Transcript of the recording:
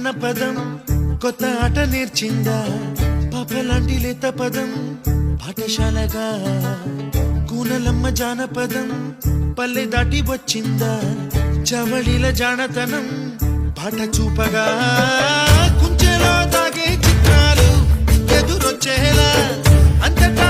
అన్న పదం కొత్త ఆట నేర్చిందా పాపలాంటి లేత పదం పాఠశాలగా కూనలమ్మ జానపదం పల్లె దాటి వచ్చిందా చవళిల జానతనం పాట చూపగా కుంచెలో తాగే చిత్రాలు ఎదురొచ్చేలా అంతటా